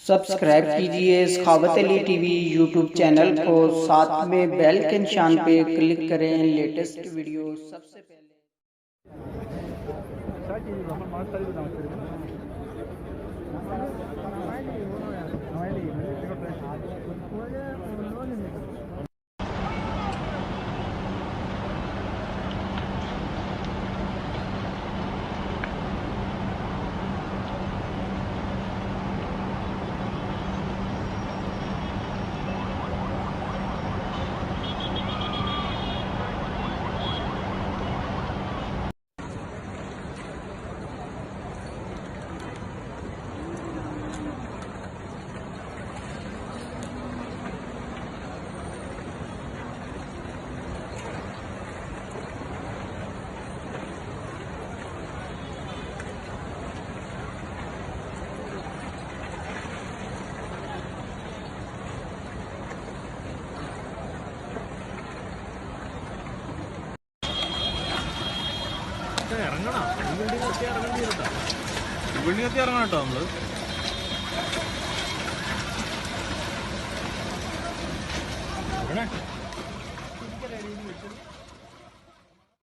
Subscribe कीजिए सखावत Ali TV YouTube channel को, साथ में बेल के निशान पे क्लिक करें लेटेस्ट वीडियो सबसे पहले। ഇറങ്ങണം ബിൽഡിംഗ് ഇറങ്ങണം കേട്ടോ നമ്മള്.